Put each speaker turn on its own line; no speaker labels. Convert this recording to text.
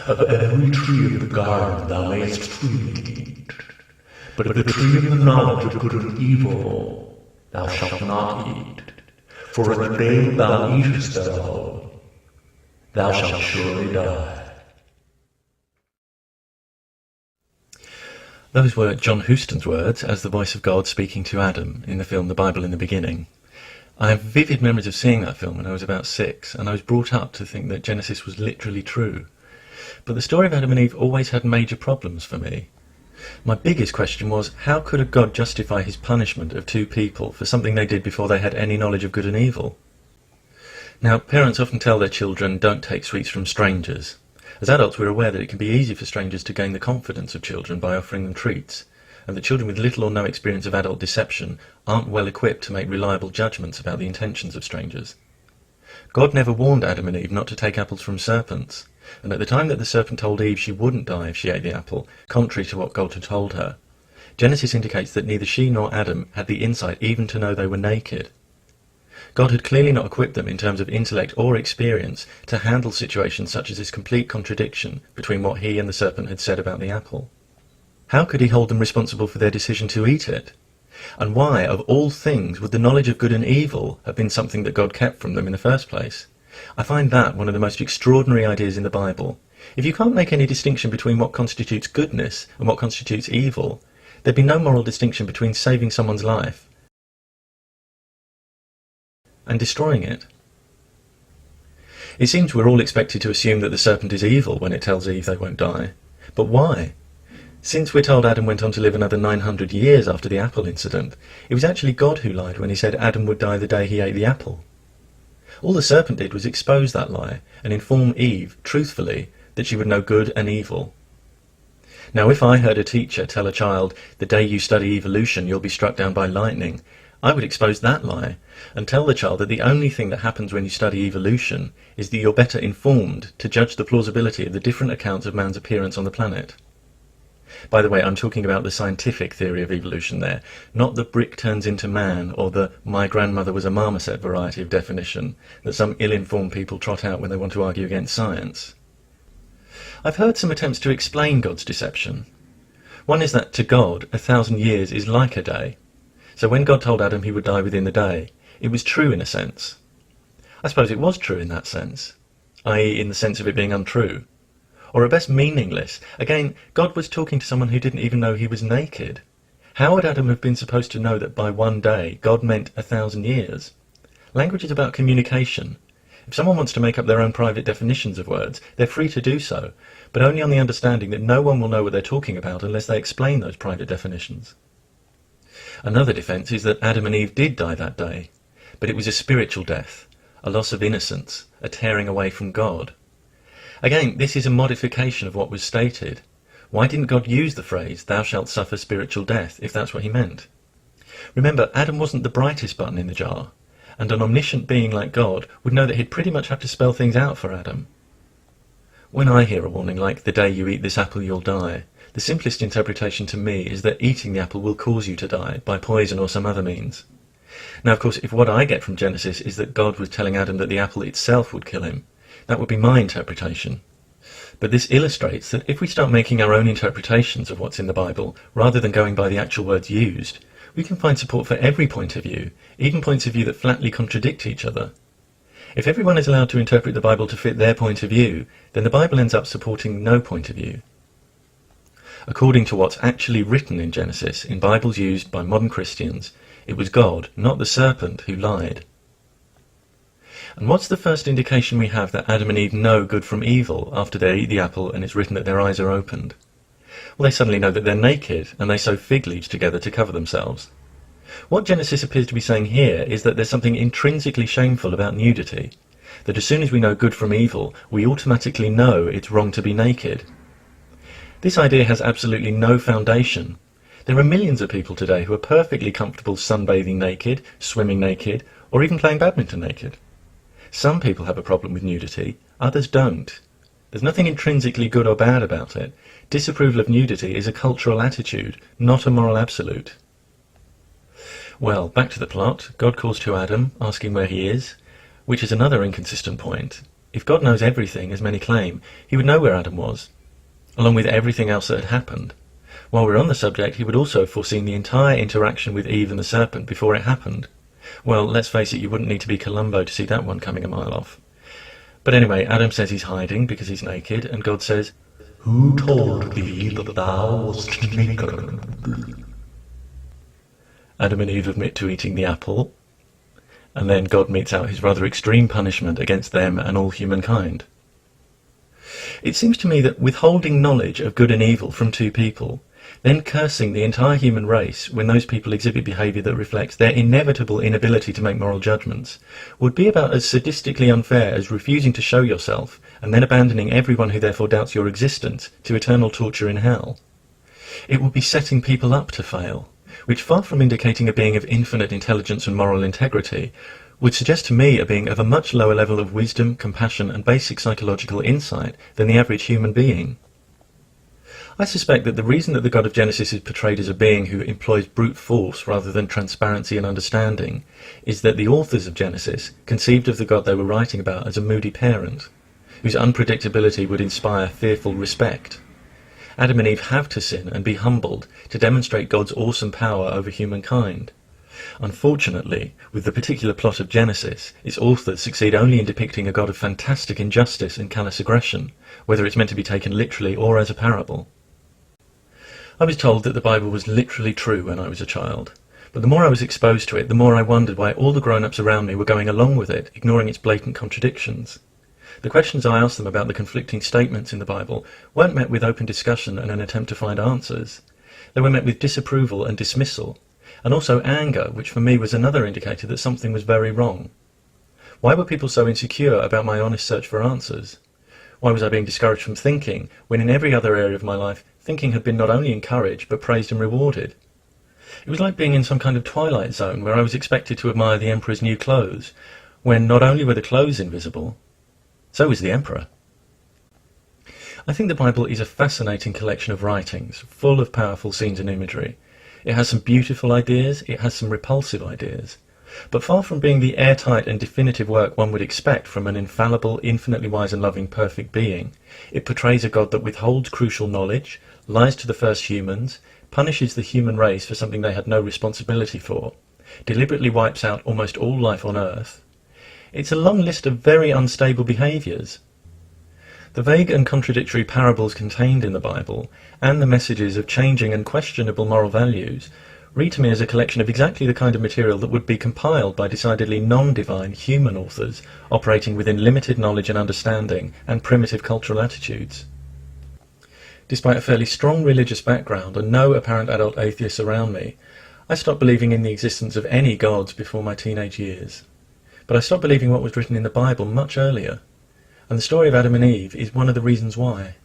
Of every tree of the garden thou mayest freely eat, but of the tree of the knowledge of good and evil thou shalt not eat, for in the day thou eatest thereof, thou shalt surely die.
Those were John Huston's words as the voice of God speaking to Adam in the film The Bible in the Beginning. I have vivid memories of seeing that film when I was about 6, and I was brought up to think that Genesis was literally true. But the story of Adam and Eve always had major problems for me. My biggest question was, how could a God justify his punishment of two people for something they did before they had any knowledge of good and evil? Now, parents often tell their children, don't take sweets from strangers. As adults, we're aware that it can be easy for strangers to gain the confidence of children by offering them treats, and that children with little or no experience of adult deception aren't well equipped to make reliable judgments about the intentions of strangers. God never warned Adam and Eve not to take apples from serpents, and at the time that the serpent told Eve she wouldn't die if she ate the apple, contrary to what God had told her, Genesis indicates that neither she nor Adam had the insight even to know they were naked. God had clearly not equipped them in terms of intellect or experience to handle situations such as this complete contradiction between what he and the serpent had said about the apple. How could he hold them responsible for their decision to eat it? And why, of all things, would the knowledge of good and evil have been something that God kept from them in the first place? I find that one of the most extraordinary ideas in the Bible. If you can't make any distinction between what constitutes goodness and what constitutes evil, there'd be no moral distinction between saving someone's life and destroying it. It seems we're all expected to assume that the serpent is evil when it tells Eve they won't die. But why? Since we're told Adam went on to live another 900 years after the apple incident, it was actually God who lied when he said Adam would die the day he ate the apple. All the serpent did was expose that lie and inform Eve, truthfully, that she would know good and evil. Now, if I heard a teacher tell a child, the day you study evolution you'll be struck down by lightning, I would expose that lie and tell the child that the only thing that happens when you study evolution is that you're better informed to judge the plausibility of the different accounts of man's appearance on the planet. By the way, I'm talking about the scientific theory of evolution there, not the brick turns into man or the my grandmother was a marmoset variety of definition that some ill-informed people trot out when they want to argue against science. I've heard some attempts to explain God's deception. One is that to God, 1,000 years is like a day. So when God told Adam he would die within the day, it was true in a sense. I suppose it was true in that sense, i.e. in the sense of it being untrue. Or at best meaningless. Again, God was talking to someone who didn't even know he was naked. How would Adam have been supposed to know that by one day God meant 1,000 years? Language is about communication. If someone wants to make up their own private definitions of words, they're free to do so, but only on the understanding that no one will know what they're talking about unless they explain those private definitions. Another defence is that Adam and Eve did die that day, but it was a spiritual death, a loss of innocence, a tearing away from God. Again, this is a modification of what was stated. Why didn't God use the phrase, thou shalt suffer spiritual death, if that's what he meant? Remember, Adam wasn't the brightest button in the jar, and an omniscient being like God would know that he'd pretty much have to spell things out for Adam. When I hear a warning like, the day you eat this apple you'll die, the simplest interpretation to me is that eating the apple will cause you to die, by poison or some other means. Now, of course, if what I get from Genesis is that God was telling Adam that the apple itself would kill him, that would be my interpretation. But this illustrates that if we start making our own interpretations of what's in the Bible, rather than going by the actual words used, we can find support for every point of view, even points of view that flatly contradict each other. If everyone is allowed to interpret the Bible to fit their point of view, then the Bible ends up supporting no point of view. According to what's actually written in Genesis, in Bibles used by modern Christians, it was God, not the serpent, who lied. And what's the first indication we have that Adam and Eve know good from evil after they eat the apple and it's written that their eyes are opened? Well, they suddenly know that they're naked, and they sew fig leaves together to cover themselves. What Genesis appears to be saying here is that there's something intrinsically shameful about nudity, that as soon as we know good from evil, we automatically know it's wrong to be naked. This idea has absolutely no foundation. There are millions of people today who are perfectly comfortable sunbathing naked, swimming naked, or even playing badminton naked. Some people have a problem with nudity, others don't. There's nothing intrinsically good or bad about it. Disapproval of nudity is a cultural attitude, not a moral absolute. Well, back to the plot. God calls to Adam, asking where he is, which is another inconsistent point. If God knows everything, as many claim, he would know where Adam was, along with everything else that had happened. While we're on the subject, he would also have foreseen the entire interaction with Eve and the serpent before it happened. Well, let's face it, you wouldn't need to be Columbo to see that one coming a mile off. But anyway, Adam says he's hiding because he's naked, and God says,
"Who told thee that thou wast naked?"
Adam and Eve admit to eating the apple, and then God metes out his rather extreme punishment against them and all humankind. It seems to me that withholding knowledge of good and evil from two people, then cursing the entire human race when those people exhibit behaviour that reflects their inevitable inability to make moral judgments, would be about as sadistically unfair as refusing to show yourself and then abandoning everyone who therefore doubts your existence to eternal torture in hell. It would be setting people up to fail, which, far from indicating a being of infinite intelligence and moral integrity, would suggest to me a being of a much lower level of wisdom, compassion and basic psychological insight than the average human being. I suspect that the reason that the God of Genesis is portrayed as a being who employs brute force rather than transparency and understanding is that the authors of Genesis conceived of the God they were writing about as a moody parent, whose unpredictability would inspire fearful respect. Adam and Eve have to sin and be humbled to demonstrate God's awesome power over humankind. Unfortunately, with the particular plot of Genesis, its authors succeed only in depicting a God of fantastic injustice and callous aggression, whether it's meant to be taken literally or as a parable. I was told that the Bible was literally true when I was a child, but the more I was exposed to it, the more I wondered why all the grown-ups around me were going along with it, ignoring its blatant contradictions. The questions I asked them about the conflicting statements in the Bible weren't met with open discussion and an attempt to find answers. They were met with disapproval and dismissal, and also anger, which for me was another indicator that something was very wrong. Why were people so insecure about my honest search for answers? Why was I being discouraged from thinking, when in every other area of my life, thinking had been not only encouraged, but praised and rewarded? It was like being in some kind of twilight zone where I was expected to admire the emperor's new clothes, when not only were the clothes invisible, so was the emperor. I think the Bible is a fascinating collection of writings, full of powerful scenes and imagery. It has some beautiful ideas, it has some repulsive ideas. But far from being the airtight and definitive work one would expect from an infallible, infinitely wise and loving perfect being, it portrays a God that withholds crucial knowledge, lies to the first humans, punishes the human race for something they had no responsibility for, deliberately wipes out almost all life on Earth. It's a long list of very unstable behaviours. The vague and contradictory parables contained in the Bible, and the messages of changing and questionable moral values, read to me as a collection of exactly the kind of material that would be compiled by decidedly non-divine human authors operating within limited knowledge and understanding and primitive cultural attitudes. Despite a fairly strong religious background and no apparent adult atheists around me, I stopped believing in the existence of any gods before my teenage years. But I stopped believing what was written in the Bible much earlier, and the story of Adam and Eve is one of the reasons why.